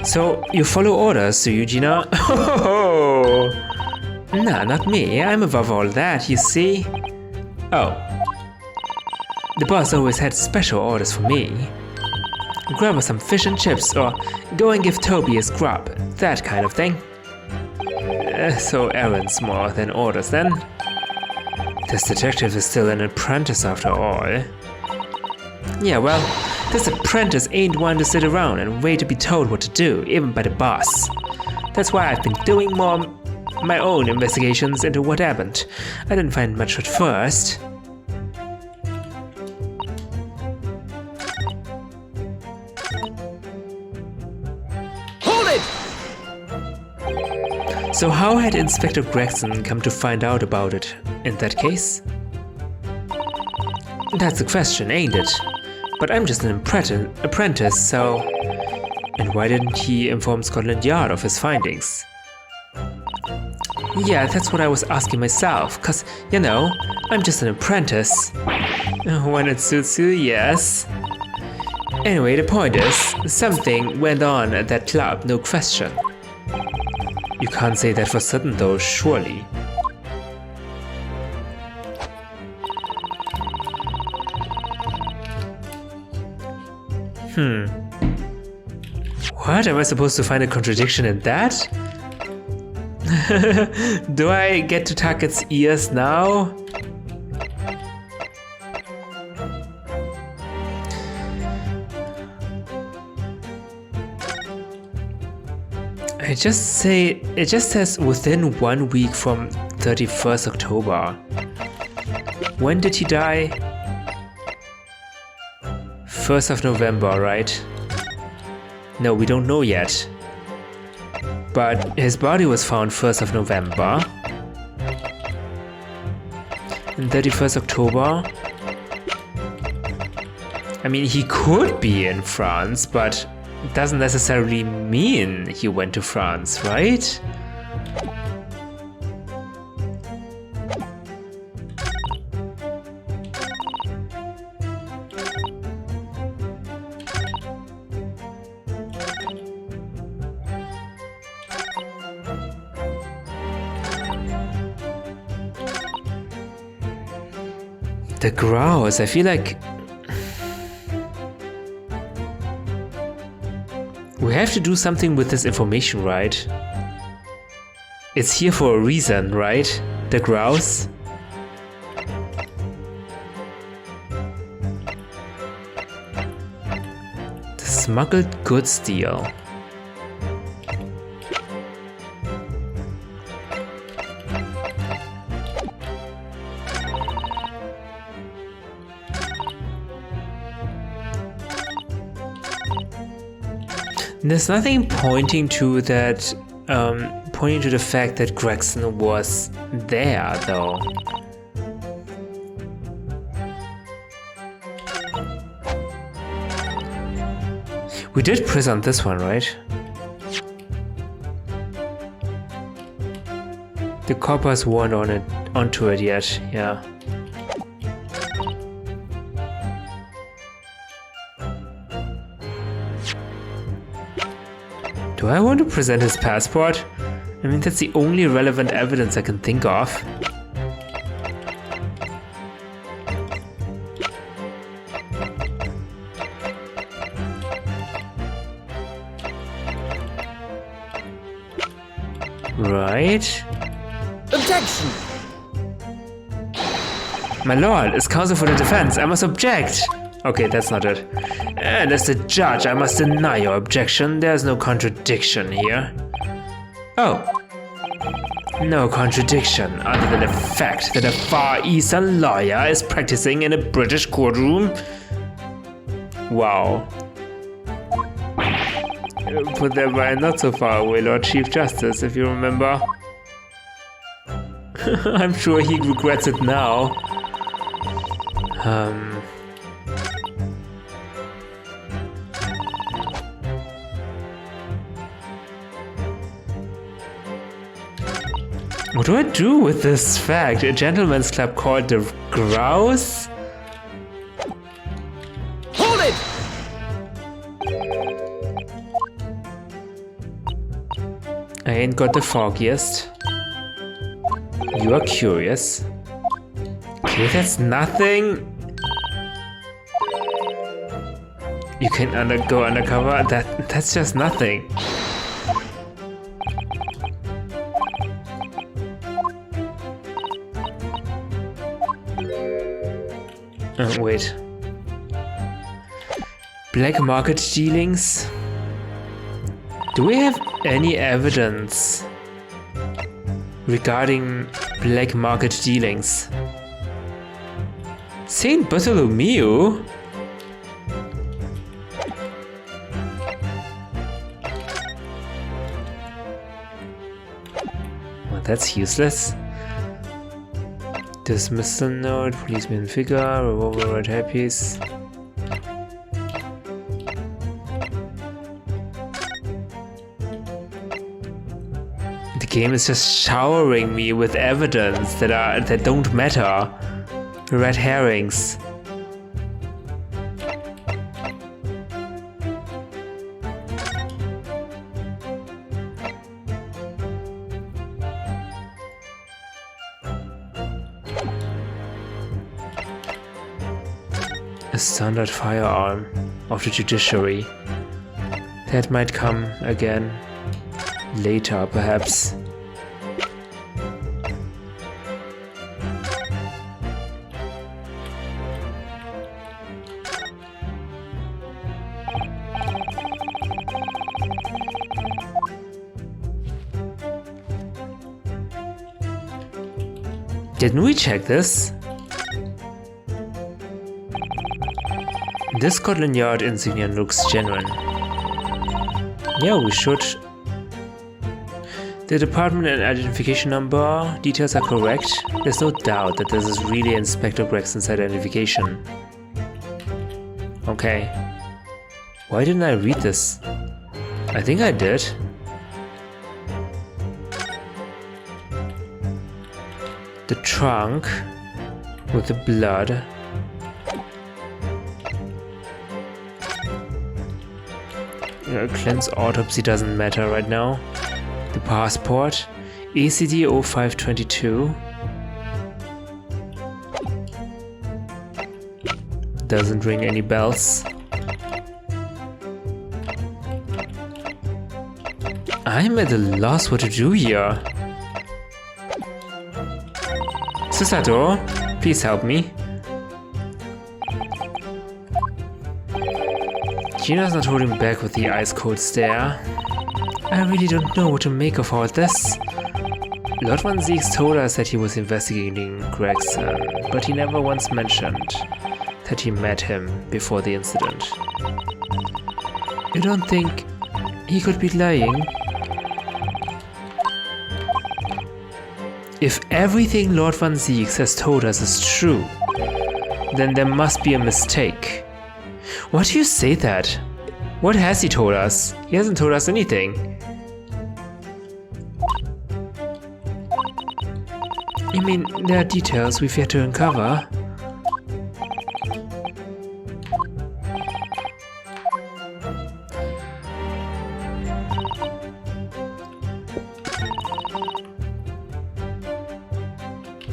So, you follow orders, do you, Gina? Oh, nah, not me. I'm above all that, you see. Oh. The boss always had special orders for me. Grab us some fish and chips, or go and give Toby a scrub, that kind of thing. So errands more than orders then. This detective is still an apprentice after all. Yeah, well, this apprentice ain't one to sit around and wait to be told what to do, even by the boss. That's why I've been doing my own investigations into what happened. I didn't find much at first. So how had Inspector Gregson come to find out about it in that case? That's the question, ain't it? But I'm just an apprentice, so... And why didn't he inform Scotland Yard of his findings? Yeah, that's what I was asking myself, cause, you know, I'm just an apprentice. When it suits you, yes. Anyway, the point is, something went on at that club, no question. You can't say that for certain though, surely. What? Am I supposed to find a contradiction in that? Do I get to tuck its ears now? It just says within 1 week from 31st October. When did he die? 1st of November, right? No, we don't know yet. But his body was found 1st of November. And 31st October. I mean, he could be in France, but it doesn't necessarily mean he went to France, right? The grouse, I feel like we have to do something with this information, right? It's here for a reason, right? The grouse. The smuggled goods deal. There's nothing pointing to that, pointing to the fact that Gregson was there, though. We did press on this one, right? The coppers weren't onto it yet, yeah. Do I want to present his passport? I mean, that's the only relevant evidence I can think of. Right? Objection! My lord, as counsel for the defense, I must object! Okay, that's not it. And as the judge, I must deny your objection. There's no contradiction here. Oh. No contradiction, other than the fact that a Far Eastern lawyer is practicing in a British courtroom. Wow. Put that by not so far away, Lord Chief Justice, if you remember. I'm sure he regrets it now. What do I do with this fact? A gentleman's club called the Grouse? Hold it! I ain't got the foggiest. You are curious. Okay, that's nothing. You can go undercover. That's just nothing. Wait. Black market dealings? Do we have any evidence regarding black market dealings? Saint Bartholomew? Well, that's useless. Dismissal note, policeman figure, revolver red hairpiece. The game is just showering me with evidence that don't matter. Red herrings. A standard firearm of the judiciary. That might come again. Later, perhaps. Didn't we check this? This Scotland Yard insignia looks genuine. Yeah, we should. The department and identification number details are correct. There's no doubt that this is really Inspector Gregson's identification. Okay. Why didn't I read this? I think I did. The trunk with the blood. Clint's autopsy doesn't matter right now. The passport, ACD 0522. Doesn't ring any bells. I'm at a loss what to do here. Susato, please help me. Gina's not holding back with the ice-cold stare. I really don't know what to make of all this. Lord Van Zieks told us that he was investigating Gregson, but he never once mentioned that he met him before the incident. You don't think he could be lying? If everything Lord Van Zieks has told us is true, then there must be a mistake. Why do you say that? What has he told us? He hasn't told us anything. I mean, there are details we've yet to uncover.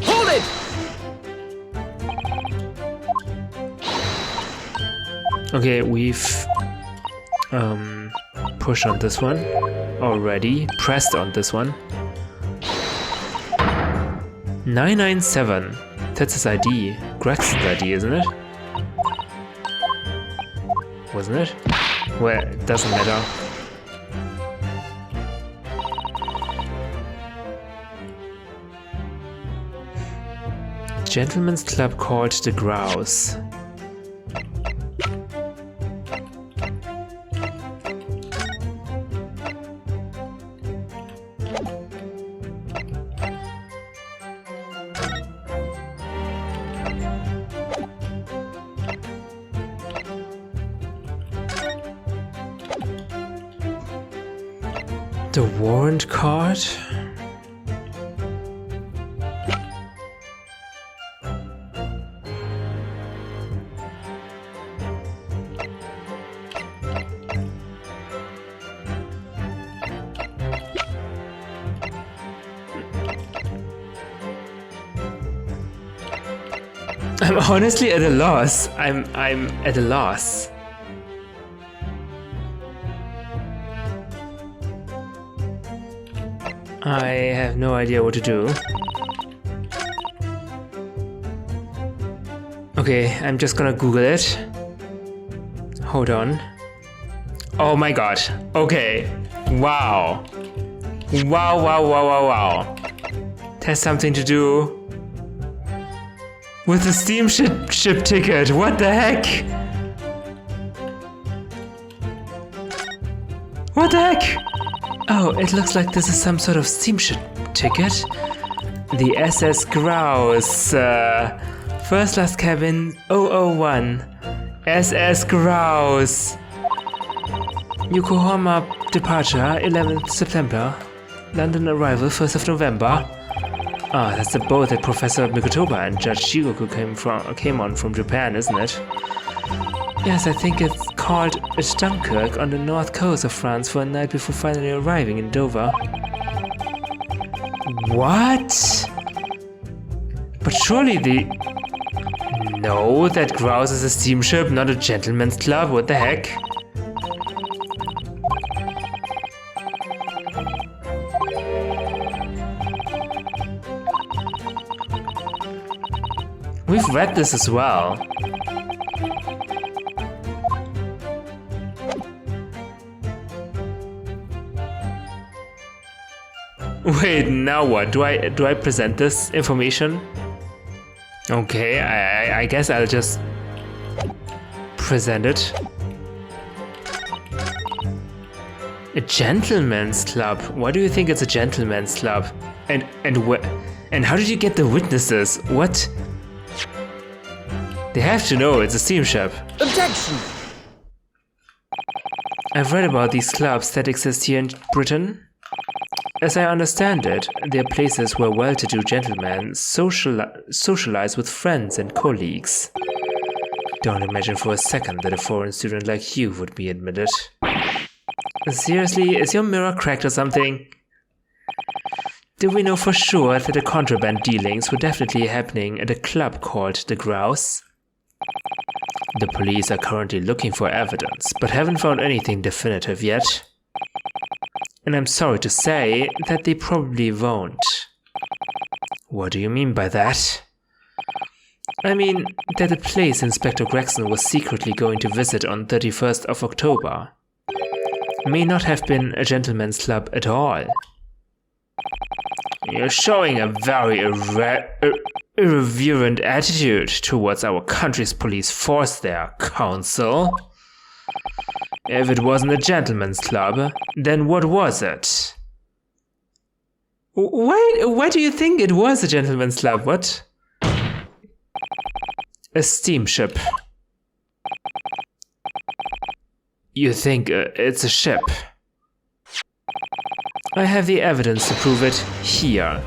Hold it! Okay, we've pushed on this one already, pressed on this one. 997. That's his ID. Gregson's ID, isn't it? Wasn't it? Well, it doesn't matter. Gentlemen's club called the Grouse. The warrant card? I'm honestly at a loss. I'm at a loss. I have no idea what to do. Okay, I'm just gonna Google it. Hold on. Oh my god. Okay. Wow. Wow. Has something to do with the steamship ticket. What the heck? What the heck? Oh, it looks like this is some sort of steamship ticket. The SS Grouse. First class cabin 001. SS Grouse. Yokohama departure 11th September. London arrival 1st of November. Ah, that's the boat that Professor Mikotoba and Judge Shigoku came on from Japan, isn't it? Yes, I think it's called at Dunkirk on the north coast of France for a night before finally arriving in Dover. What? But surely No, that Grouse is a steamship, not a gentleman's club. What the heck? We've read this as well. Wait, now what? Do I present this information? Okay, I guess I'll just present it. A gentleman's club. Why do you think it's a gentleman's club? And how did you get the witnesses? What? They have to know it's a steamship. Objection! I've read about these clubs that exist here in Britain. As I understand it, they are places where well-to-do gentlemen socialize with friends and colleagues. Don't imagine for a second that a foreign student like you would be admitted. Seriously, is your mirror cracked or something? Do we know for sure that the contraband dealings were definitely happening at a club called the Grouse? The police are currently looking for evidence, but haven't found anything definitive yet. And I'm sorry to say that they probably won't. What do you mean by that? I mean that the place Inspector Gregson was secretly going to visit on 31st of October may not have been a gentleman's club at all. You're showing a very irreverent attitude towards our country's police force there, Counsel. If it wasn't a gentleman's club, then what was it? Why do you think it was a gentleman's club? What? A steamship. You think it's a ship? I have the evidence to prove it here.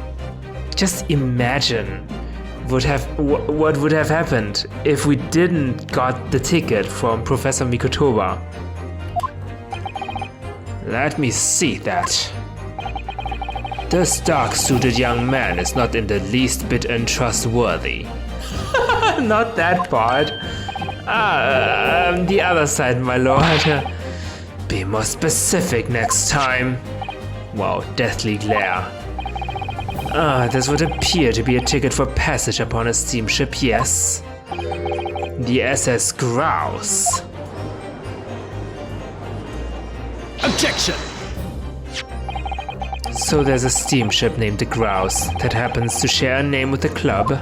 Just imagine what would have happened if we didn't got the ticket from Professor Mikotoba. Let me see that. This dark-suited young man is not in the least bit untrustworthy. Not that part. The other side, my lord. Be more specific next time. Wow, deathly glare. This would appear to be a ticket for passage upon a steamship, yes. The SS Grouse. Objection! So there's a steamship named the Grouse that happens to share a name with the club.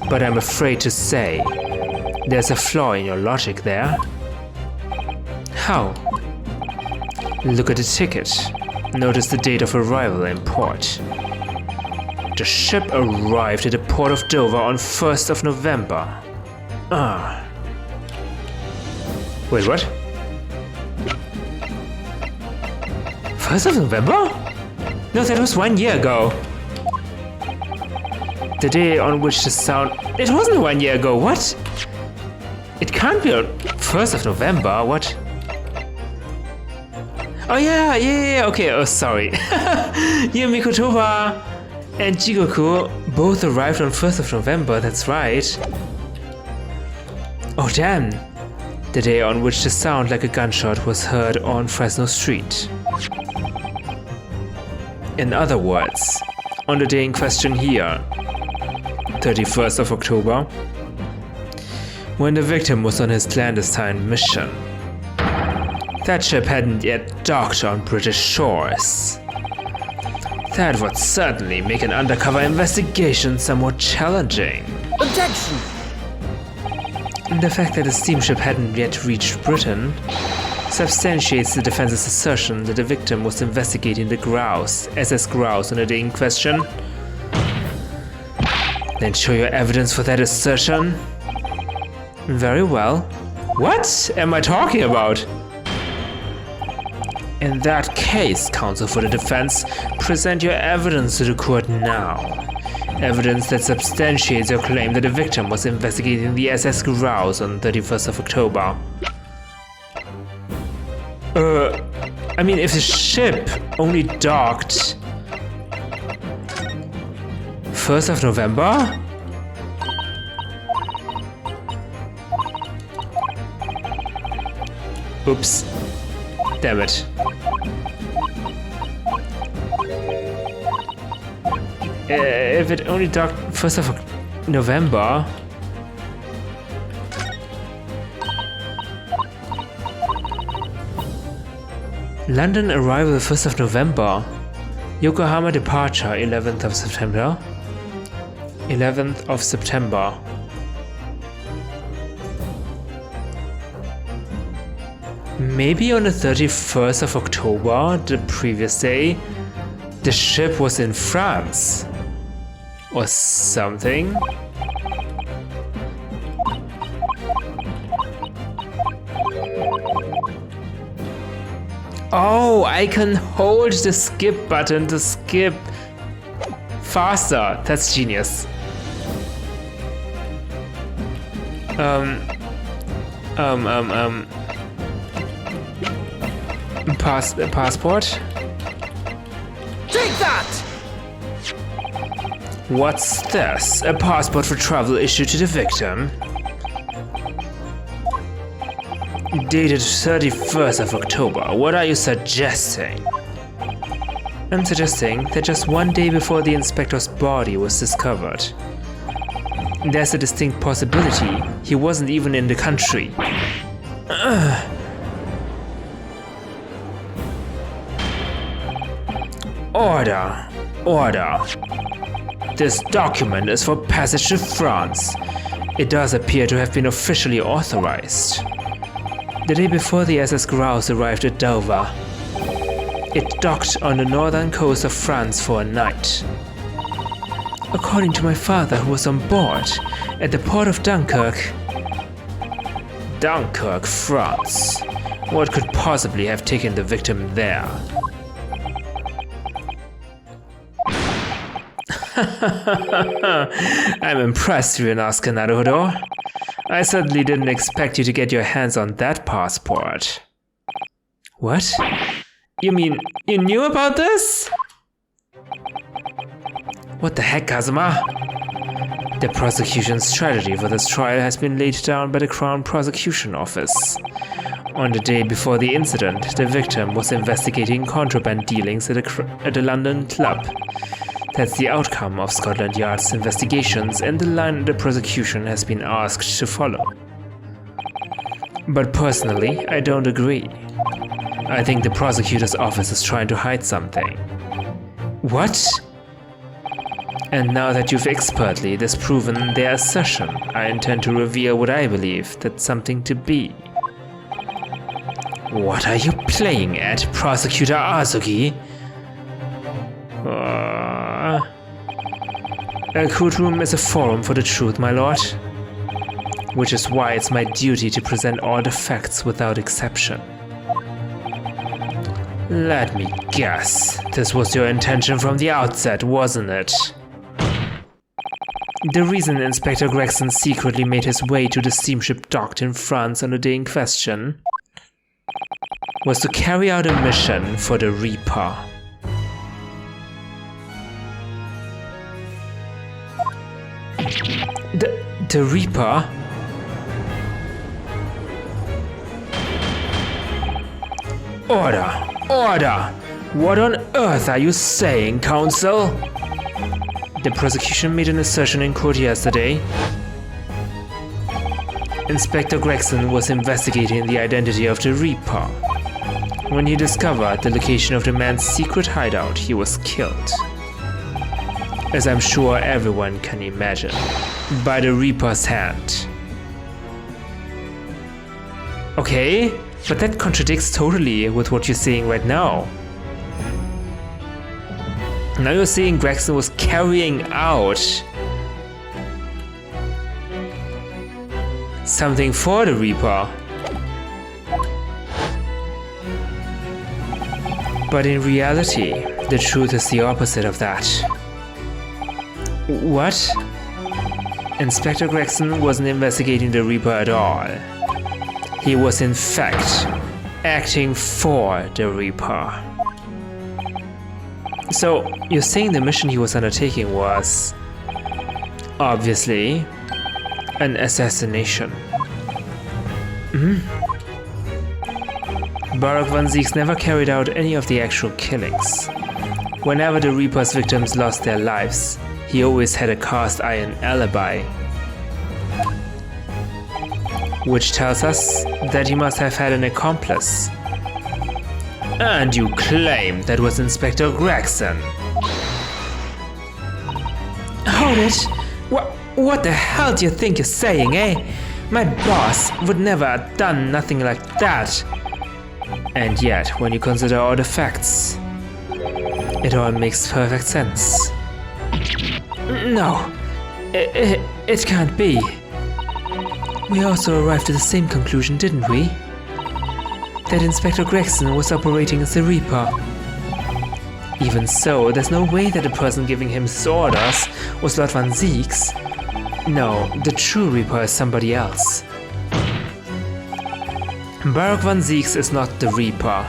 But I'm afraid to say, there's a flaw in your logic there. How? Look at the ticket. Notice the date of arrival in port. The ship arrived at the port of Dover on 1st of November. Wait, what? 1st of November? No, that was 1 year ago. The day on which the sound... It wasn't 1 year ago, what? It can't be on 1st of November, what? Oh yeah, okay, oh sorry. You, Mikotoba and Jigoku both arrived on 1st of November, that's right. Oh damn! The day on which the sound like a gunshot was heard on Fresno Street. In other words, on the day in question here, 31st of October, when the victim was on his clandestine mission. That ship hadn't yet docked on British shores. That would certainly make an undercover investigation somewhat challenging. Objection! The fact that the steamship hadn't yet reached Britain substantiates the defense's assertion that the victim was investigating the Grouse, SS Grouse, on the day in question. Then show your evidence for that assertion. Very well. What am I talking about? In that case, counsel for the defense, present your evidence to the court now. Evidence that substantiates your claim that the victim was investigating the SS Grouse on 31st of October. I mean, if the ship only docked 1st of November? Oops. Damn it. If it only docked 1st of November... London arrival 1st of November. Yokohama departure 11th of September. 11th of September. Maybe on the 31st of October, the previous day, the ship was in France. Or something. Oh, I can hold the skip button to skip faster. That's genius. Passport? Take that! What's this? A passport for travel issued to the victim? Dated 31st of October. What are you suggesting? I'm suggesting that just one day before the inspector's body was discovered, there's a distinct possibility he wasn't even in the country. Order! Order! This document is for passage to France. It does appear to have been officially authorized. The day before the SS Grouse arrived at Dover, it docked on the northern coast of France for a night. According to my father, who was on board at the port of Dunkirk. Dunkirk, France. What could possibly have taken the victim there? I'm impressed, Ryunosuke Naruhodo. I certainly didn't expect you to get your hands on that passport. What? You mean you knew about this? What the heck, Kazuma? The prosecution's strategy for this trial has been laid down by the Crown Prosecution Office. On the day before the incident, the victim was investigating contraband dealings at a London club. That's the outcome of Scotland Yard's investigations and the line the prosecution has been asked to follow. But personally, I don't agree. I think the prosecutor's office is trying to hide something. What? And now that you've expertly disproven their assertion, I intend to reveal what I believe that something to be. What are you playing at, Prosecutor Azuki? A courtroom is a forum for the truth, my lord. Which is why it's my duty to present all the facts without exception. Let me guess, this was your intention from the outset, wasn't it? The reason Inspector Gregson secretly made his way to the steamship docked in France on the day in question was to carry out a mission for the Reaper. The Reaper? Order! What on earth are you saying, Counsel? The prosecution made an assertion in court yesterday. Inspector Gregson was investigating the identity of the Reaper. When he discovered the location of the man's secret hideout, he was killed. As I'm sure everyone can imagine, by the Reaper's hand. Okay, but that contradicts totally with what you're saying right now. Now you're saying Gregson was carrying out something for the Reaper. But in reality, the truth is the opposite of that. What? Inspector Gregson wasn't investigating the Reaper at all. He was in fact acting for the Reaper. So, you're saying the mission he was undertaking was obviously an assassination. Baruch Van Zieks never carried out any of the actual killings. Whenever the Reaper's victims lost their lives, he always had a cast iron alibi. Which tells us that he must have had an accomplice. And you claim that was Inspector Gregson. Hold it! What the hell do you think you're saying, eh? My boss would never have done nothing like that. And yet, when you consider all the facts, it all makes perfect sense. No, it can't be. We also arrived at the same conclusion, didn't we? That Inspector Gregson was operating as the Reaper. Even so, there's no way that the person giving him his orders was Lord Van Zieks. No, the true Reaper is somebody else. Baruch Van Zieks is not the Reaper.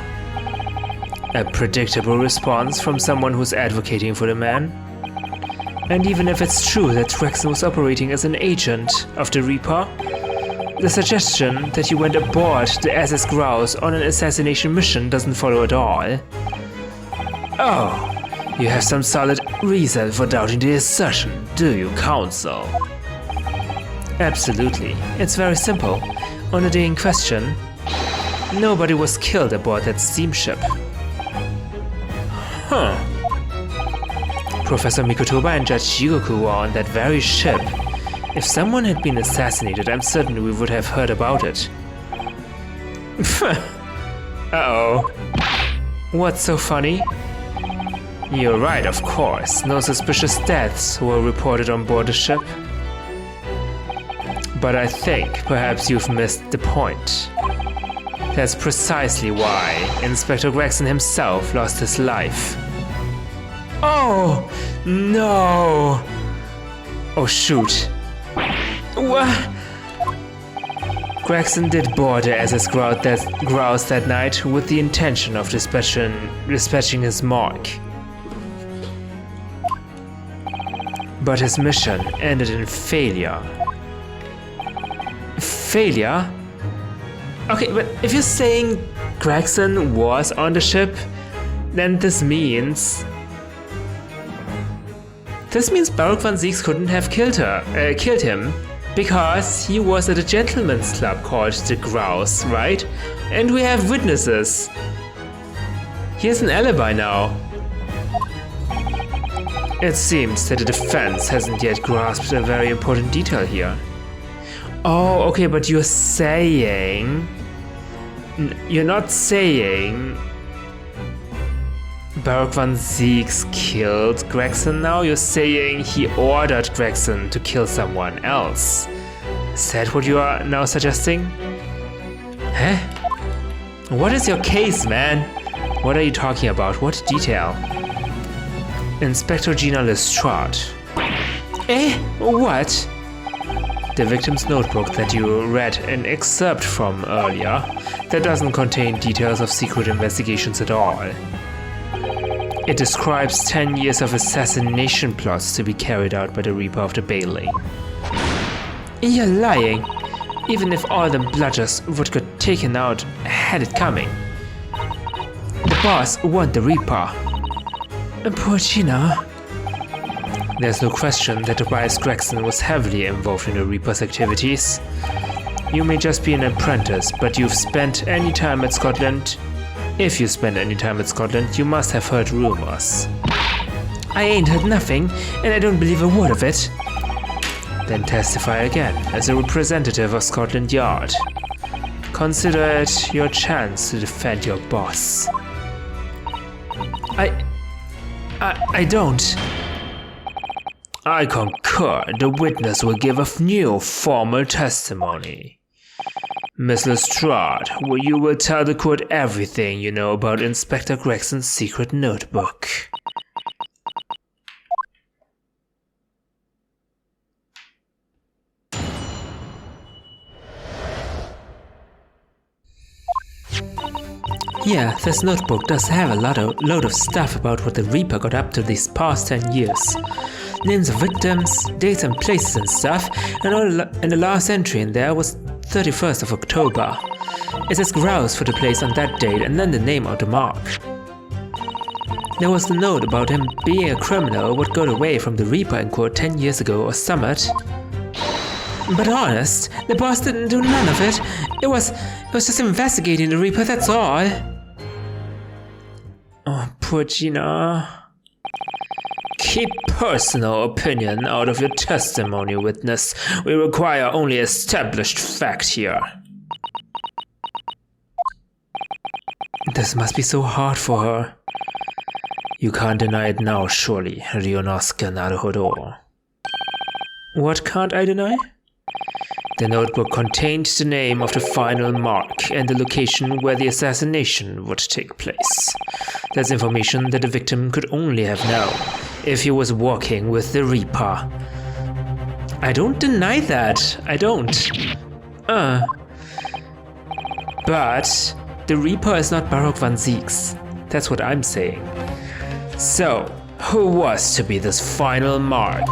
A predictable response from someone who's advocating for the man. And even if it's true that Gregson was operating as an agent of the Reaper, the suggestion that he went aboard the SS Grouse on an assassination mission doesn't follow at all. Oh, you have some solid reason for doubting the assertion, do you, Counsel? Absolutely. It's very simple. On the day in question, nobody was killed aboard that steamship. Huh. Professor Mikotoba and Judge Jigoku were on that very ship. If someone had been assassinated, I'm certain we would have heard about it. Uh-oh. What's so funny? You're right, of course. No suspicious deaths were reported on board the ship. But I think perhaps you've missed the point. That's precisely why Inspector Gregson himself lost his life. Oh, no! Oh, shoot. What? Gregson did board the SS Grouse that night with the intention of dispatching his mark. But his mission ended in failure. Failure? Okay, but if you're saying Gregson was on the ship, then this means Baruch Van Zieks couldn't have killed him, because he was at a gentleman's club called the Grouse, right? And we have witnesses. He has an alibi now. It seems that the defense hasn't yet grasped a very important detail here. Oh, okay, but you're saying... You're not saying... Baruch Van Zieks killed Gregson now? You're saying he ordered Gregson to kill someone else. Is that what you are now suggesting? Huh? What is your case, man? What are you talking about? What detail? Inspector Gina Lestrade. Eh? What? The victim's notebook that you read an excerpt from earlier, that doesn't contain details of secret investigations at all. It describes 10 years of assassination plots to be carried out by the Reaper of the Bailey. You're lying. Even if all the bludgers would get taken out had it coming. The boss want the Reaper. Poor Gina. There's no question that Tobias Gregson was heavily involved in the Reaper's activities. You may just be an apprentice, but you've spent any time at Scotland. If you spent any time at Scotland, you must have heard rumors. I ain't heard nothing, and I don't believe a word of it. Then testify again as a representative of Scotland Yard. Consider it your chance to defend your boss. I don't. I concur. The witness will give a new formal testimony. Miss Lestrade, you will tell the court everything you know about Inspector Gregson's secret notebook. Yeah, this notebook does have a load of stuff about what the Reaper got up to these past 10 years. Names of victims, dates and places and stuff, and the last entry in there was 31st of October. It says grouse for the place on that date and then the name of the mark. There was the note about him being a criminal what got away from the Reaper in court 10 years ago or summit. But honest, the boss didn't do none of it. It was just investigating the Reaper, that's all. Oh, poor Gina. Keep personal opinion out of your testimony, witness. We require only established fact here. This must be so hard for her. You can't deny it now, surely, Ryunosuke Naruhodo. What can't I deny? The notebook contained the name of the final mark and the location where the assassination would take place. That's information that the victim could only have known if he was walking with the Reaper. I don't deny that. I don't. But the Reaper is not Baroque van Zieks. That's what I'm saying. So, who was to be this final mark?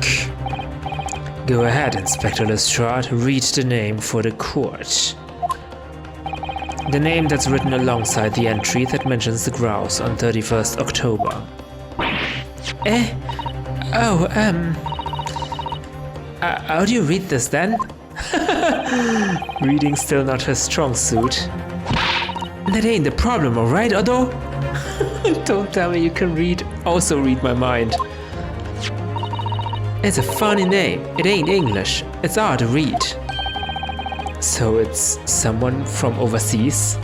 Go ahead, Inspector Lestrade, read the name for the court. The name that's written alongside the entry that mentions the grouse on 31st October. How do you read this then? Reading still not her strong suit. That ain't the problem, alright, Otto? Don't tell me you can also read my mind. It's a funny name. It ain't English. It's hard to read. So it's someone from overseas?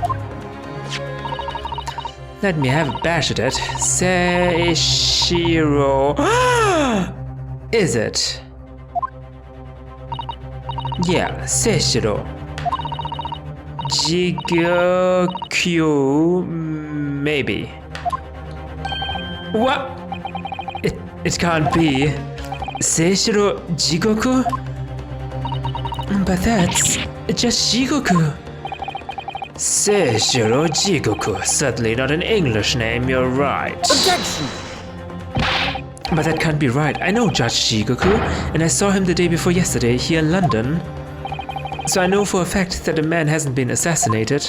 Let me have a bash at it. Seishiro. Is it? Yeah, Seishiro. Jigokyu, maybe. What? It can't be. Seishiro Jigoku? But that's just Jigoku. Seishiro Jigoku, certainly not an English name, you're right. Objection! But that can't be right. I know Judge Jigoku, and I saw him the day before yesterday here in London. So I know for a fact that the man hasn't been assassinated.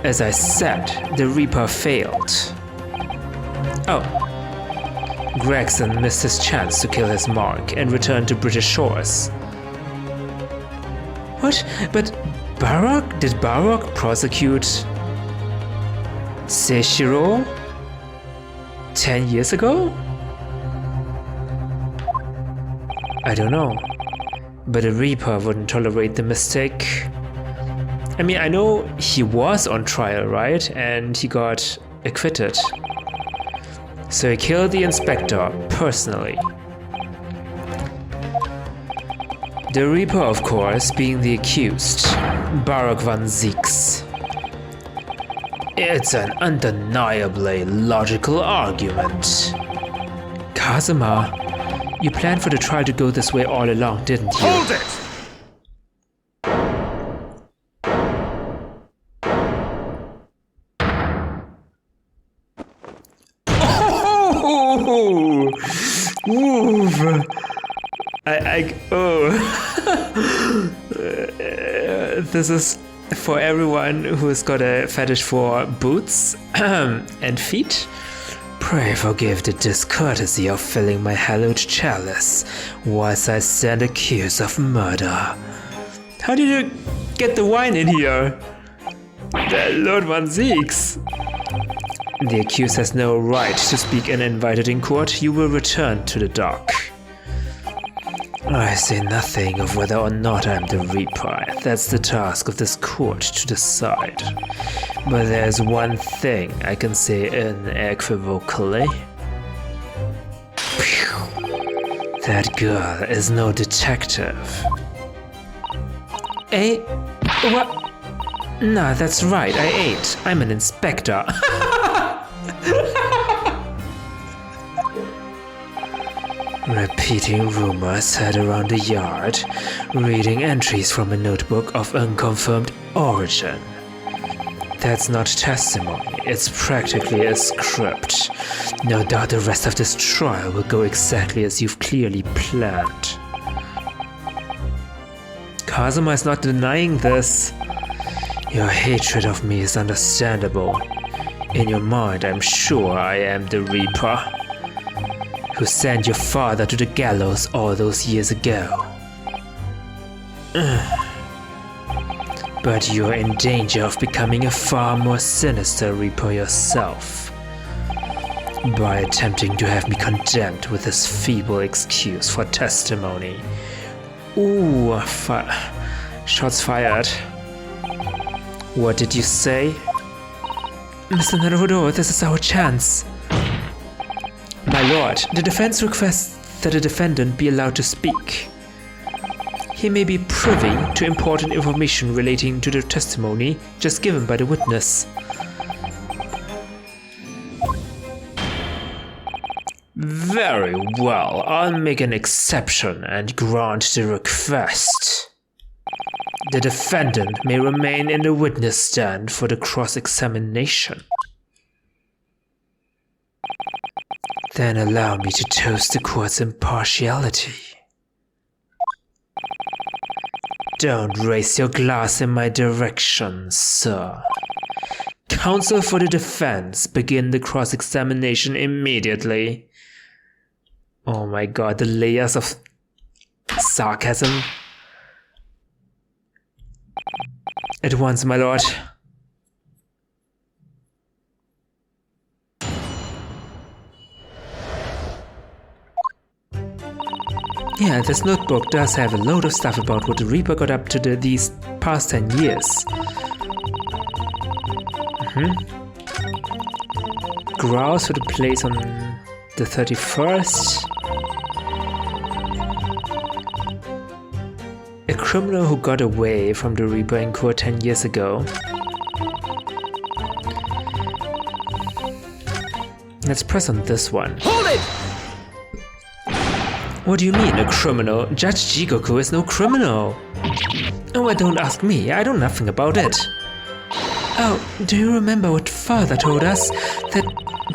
As I said, the Reaper failed. Oh. Gregson missed his chance to kill his mark and return to British shores. What? But Baroque? Did Baroque prosecute Seishiro 10 years ago? I don't know. But a Reaper wouldn't tolerate the mistake. I mean, I know he was on trial, right? And he got acquitted. So he killed the inspector personally. The Reaper, of course, being the accused, Baroque van Zieks. It's an undeniably logical argument. Kazuma, you planned for the trial to go this way all along, didn't you? Hold it! This is for everyone who's got a fetish for boots and feet. Pray forgive the discourtesy of filling my hallowed chalice whilst I stand accused of murder. How did you get the wine in here? Der Lord man sieht's. The accused has no right to speak uninvited in court. You will return to the dock. I say nothing of whether or not I'm the Reaper. That's the task of this court to decide. But there's one thing I can say unequivocally. That girl is no detective. Eh? What? Nah, that's right, I ate. I'm an inspector. Repeating rumors heard around the yard, reading entries from a notebook of unconfirmed origin. That's not testimony, it's practically a script. No doubt the rest of this trial will go exactly as you've clearly planned. Kazuma is not denying this. Your hatred of me is understandable. In your mind, I'm sure I am the Reaper, who sent your father to the gallows all those years ago. But you're in danger of becoming a far more sinister Reaper yourself, by attempting to have me condemned with this feeble excuse for testimony. Ooh, shots fired. What did you say? Mr. Naruhodo, this is our chance. My lord, the defense requests that the defendant be allowed to speak. He may be privy to important information relating to the testimony just given by the witness. Very well, I'll make an exception and grant the request. The defendant may remain in the witness stand for the cross-examination. Then allow me to toast the court's impartiality. Don't raise your glass in my direction, sir. Counsel for the defense, begin the cross-examination immediately. Oh my god, the layers of sarcasm. At once, my lord. Yeah, this notebook does have a load of stuff about what the Reaper got up to these past 10 years. Grouse for the place on the 31st. A criminal who got away from the Reaper in court 10 years ago. Let's press on this one. Hold it! What do you mean, a criminal? Judge Jigoku is no criminal. Oh, don't ask me, I know nothing about it. Oh, do you remember what father told us? That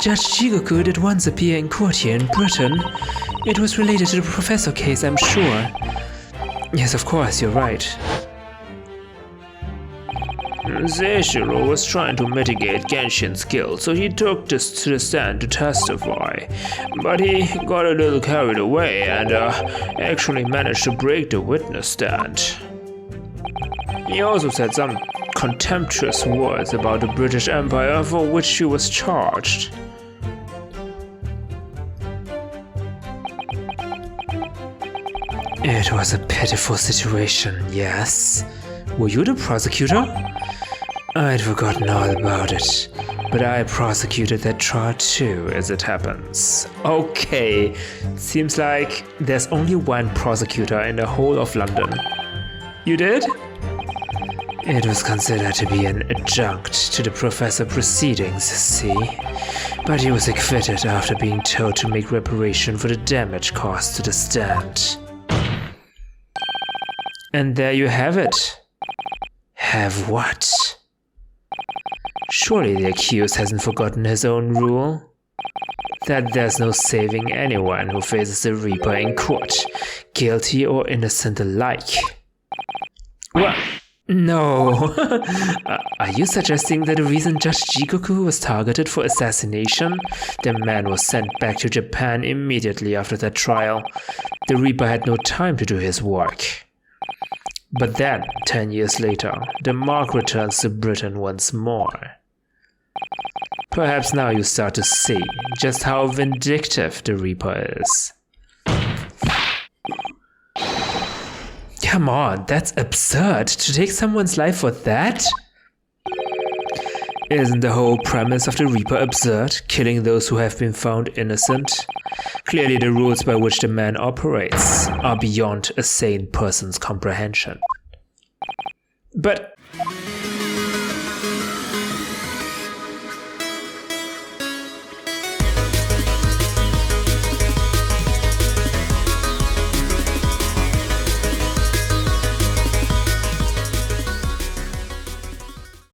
Judge Jigoku did once appear in court here in Britain. It was related to the professor case, I'm sure. Yes, of course, you're right. Seishiro was trying to mitigate Genshin's guilt, so he took this to the stand to testify. But he got a little carried away and actually managed to break the witness stand. He also said some contemptuous words about the British Empire for which he was charged. It was a pitiful situation, yes. Were you the prosecutor? I'd forgotten all about it, but I prosecuted that trial too, as it happens. Okay, seems like there's only one prosecutor in the whole of London. You did? It was considered to be an adjunct to the professor proceedings, see? But he was acquitted after being told to make reparation for the damage caused to the stand. And there you have it. Have what? Surely the accused hasn't forgotten his own rule. That there's no saving anyone who faces the Reaper in court, guilty or innocent alike. What? No. Are you suggesting that the reason Judge Jigoku was targeted for assassination? The man was sent back to Japan immediately after that trial. The Reaper had no time to do his work. But then, 10 years later, the mark returns to Britain once more. Perhaps now you start to see just how vindictive the Reaper is. Come on, that's absurd. To take someone's life for that? Isn't the whole premise of the Reaper absurd, killing those who have been found innocent? Clearly the rules by which the man operates are beyond a sane person's comprehension. But